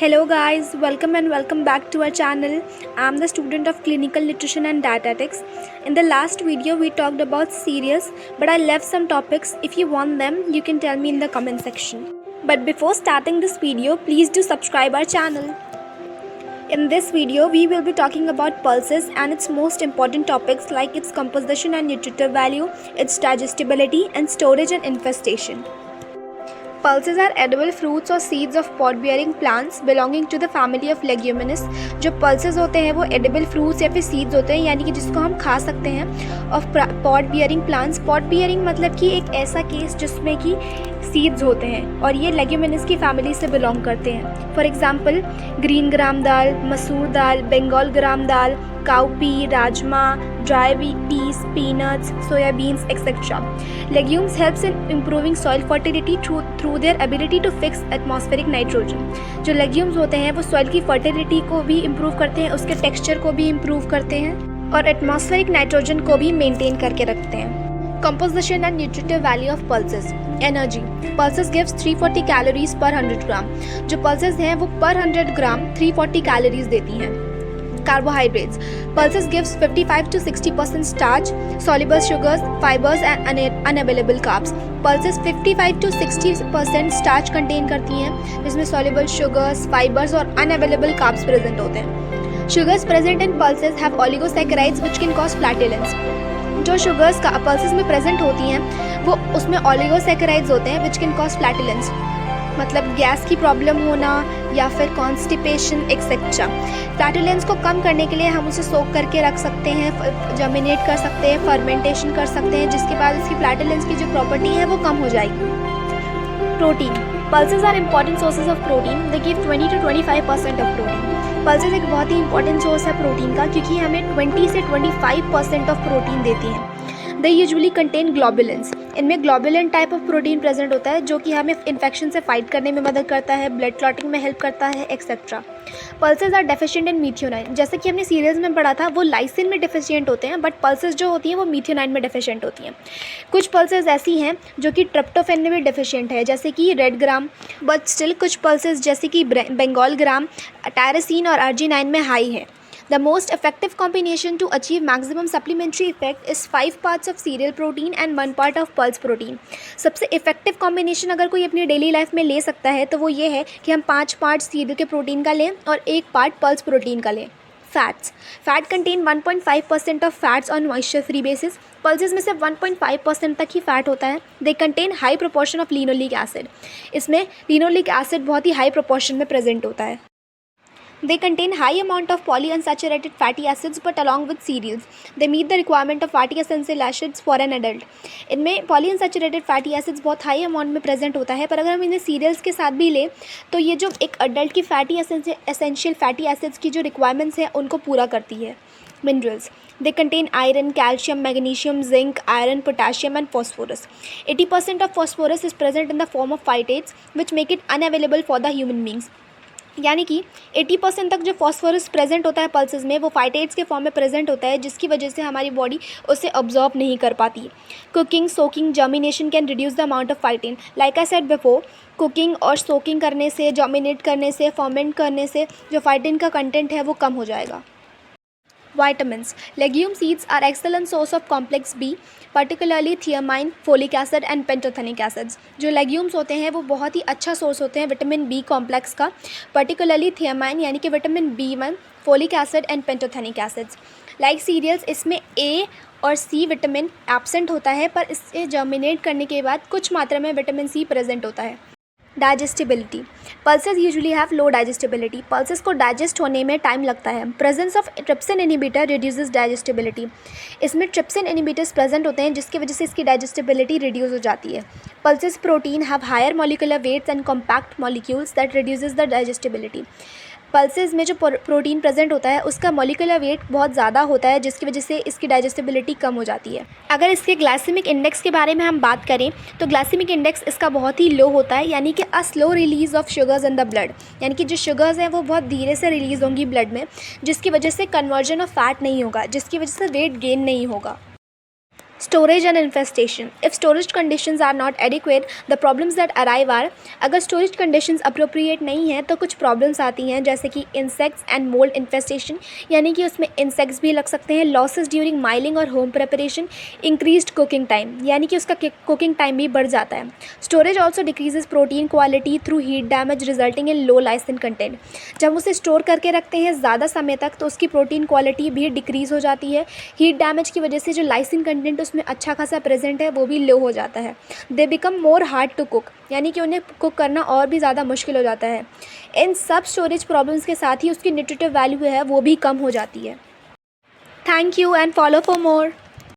Hello guys, welcome and welcome back to our channel. I am the student of Clinical Nutrition and Dietetics. In the last video we talked about cereals, but I left some topics. If you want them, you can tell me in the comment section. But before starting this video, please do subscribe our channel. In this video, we will be talking about pulses and its most important topics like its composition and nutritive value, its digestibility and storage and infestation. Pulses are edible fruits और seeds of pod-bearing plants belonging to the family of leguminous. जो pulses होते हैं वो edible fruits या फिर seeds होते हैं, यानी कि जिसको हम खा सकते हैं, of pod-bearing plants. pod-bearing मतलब कि एक ऐसा केस जिसमें कि सीड्स होते हैं और ये लेग्यूमिनस की फैमिली से बिलोंग करते हैं. For example green gram dal, masoor dal, Bengal gram dal, cowpea, rajma, dry peas, peanuts, soybeans etcetera. Legumes helps in improving soil fertility through their ability to fix atmospheric nitrogen. जो legumes होते हैं वो soil की fertility को भी improve करते हैं, उसके texture को भी improve करते हैं और atmospheric nitrogen को भी maintain करके रखते हैं. Composition and nutritive value of pulses. Energy. Pulses gives 340 calories per 100 gram. जो pulses हैं वो per 100 gram 340 calories देती हैं. Carbohydrates. Pulses gives 55 to 60% starch, soluble sugars, fibers and unavailable carbs. Pulses 55 to 60% starch contain करती हैं, जिसमें soluble sugars, fibers और unavailable carbs present होते हैं. Sugars present in pulses have oligosaccharides which can cause flatulence. जो sugars का pulses में present होती हैं वो उसमें ओलिगोसैकेराइड्स होते हैं विच कैन कॉज फ्लैटुलेंस, मतलब गैस की प्रॉब्लम होना या फिर कॉन्स्टिपेशन एक्सेट्रा. फ्लैटुलेंस को कम करने के लिए हम उसे सोक करके रख सकते हैं, जर्मिनेट कर सकते हैं, फर्मेंटेशन कर सकते हैं, जिसके बाद इसकी फ्लैटुलेंस की जो प्रॉपर्टी है वो कम हो जाएगी. Protein. Pulses are important sources of protein. They give 20 to 25% of protein. Pulses एक बहुत ही इंपॉर्टेंट सोर्स है प्रोटीन का, क्योंकि हमें 20 से 25% ऑफ प्रोटीन देती हैं. They usually contain globulins. इनमें globulin type of protein present होता है जो कि हमें इन्फेक्शन से फाइट करने में मदद करता है, ब्लड क्लॉटिंग में हेल्प करता है etcetera. Pulses are deficient in methionine. जैसे कि हमने सीरियल्स में पढ़ा था वो लाइसिन में डेफिशिएंट होते हैं, बट पल्सेस जो होती हैं वो मीथियोनाइन में डेफिशिएंट होती हैं. कुछ पल्सेस ऐसी हैं जो कि ट्रिप्टोफैन में भी डेफिशिएंट है, जैसे कि रेड ग्राम, बट स्टिल कुछ पल्सेस जैसे कि बंगाल ग्राम, टायरोसिन और अर्जिनाइन में हाई है. The most effective combination to achieve maximum supplementary effect is 5 parts of cereal protein and 1 part of pulse protein. सबसे इफेक्टिव कॉम्बिनेशन अगर कोई अपनी डेली लाइफ में ले सकता है तो वो ये है कि हम 5 पार्ट सीरियल के प्रोटीन का लें और 1 पार्ट पल्स प्रोटीन का लें. Fats. Fat contain 1.5% of fats on moisture free basis. Pulses में से 1.5% तक ही फैट होता है. They contain high proportion of linoleic acid. इसमें लिनोलिक एसिड बहुत ही हाई प्रोपोर्शन में प्रेजेंट होता है. They contain high amount of polyunsaturated fatty acids, but along with cereals, they meet the requirement of fatty essential acids for an adult. इनमें polyunsaturated fatty acids बहुत high amount में present होता है, पर अगर हम इन्हें सीरियल्स के साथ भी लें तो ये जो एक अडल्ट की फैटी एसेंशियल फैटी एसिड्स की जो रिक्वायरमेंट्स हैं उनको पूरा करती है. Minerals. They contain iron, calcium, magnesium, zinc, iron, potassium and phosphorus. 80% of phosphorus is present in the form of phytates, which make it unavailable for the human beings. यानी कि 80% तक जो फॉस्फोरस प्रेजेंट होता है पल्सेस में वो phytates के form में प्रेजेंट होता है, जिसकी वजह से हमारी बॉडी उसे ऑब्जॉर्व नहीं कर पाती. Cooking, soaking, germination can reduce the amount of phytin. Like I said before, cooking और सोकिंग करने से, जर्मिनेट करने से, फर्मेंट करने से जो फाइटिन का कंटेंट है वो कम हो जाएगा. Vitamins. Legume seeds are excellent source of complex B, particularly thiamine, folic acid and pantothenic acids. जो legumes होते हैं वो बहुत ही अच्छा सोर्स होते हैं विटामिन बी कॉम्प्लेक्स का, particularly thiamine यानी कि vitamin B1, folic acid and pantothenic acids. Like cereals, इसमें A और C विटामिन एब्सेंट होता है, पर इससे जर्मिनेट करने के बाद कुछ मात्रा में विटामिन C प्रेजेंट होता है. Digestibility. Pulses usually have low digestibility. Pulses को डाइजेस्ट होने में टाइम लगता है. Presence of trypsin inhibitor reduces digestibility. इसमें ट्रिप्सिन इनहिबिटर्स प्रेजेंट होते हैं जिसकी वजह से इसकी डाइजेस्टिबिलिटी रिड्यूस हो जाती है. Pulses protein have higher molecular weights and compact molecules that reduces the digestibility. Pulses में जो प्रोटीन प्रेजेंट होता है उसका मॉलिकुलर वेट बहुत ज़्यादा होता है, जिसकी वजह से इसकी डाइजेस्टिबिलिटी कम हो जाती है. अगर इसके ग्लाइसेमिक इंडेक्स के बारे में हम बात करें तो ग्लाइसेमिक इंडेक्स इसका बहुत ही लो होता है, यानी कि a slow release of sugars in the blood. यानी कि जो शुगर्स हैं वो बहुत धीरे से रिलीज़ होंगी ब्लड में, जिसकी वजह से कन्वर्जन ऑफ फैट नहीं होगा, जिसकी वजह से वेट गेन नहीं होगा. Storage and infestation. If storage conditions are not adequate, the problems that arrive are. अगर स्टोरेज कंडीशंस अप्रोप्रिएट नहीं है तो कुछ प्रॉब्लम्स आती हैं, जैसे कि इंसेक्ट्स एंड मोल्ड इन्फेस्टेशन, यानी कि उसमें इंसेक्ट्स भी लग सकते हैं. लॉसेस ड्यूरिंग माइलिंग और home preparation. Increased cooking time, यानी कि उसका कुकिंग टाइम भी बढ़ जाता है. Storage also decreases protein quality through heat damage resulting in low lysine content. जब उसे स्टोर करके रखते हैं ज़्यादा समय तक तो उसकी प्रोटीन क्वालिटी भी डिक्रीज़ हो जाती है. हीट डैमेज की वजह से जो लाइसिन कंटेंट उसमें अच्छा खासा प्रेजेंट है वो भी लो हो जाता है. They become more hard to cook, यानी कि उन्हें कुक करना और भी ज़्यादा मुश्किल हो जाता है. इन सब स्टोरेज प्रॉब्लम्स के साथ ही उसकी न्यूट्रिटिव वैल्यू है वो भी कम हो जाती है. Thank you and follow for more.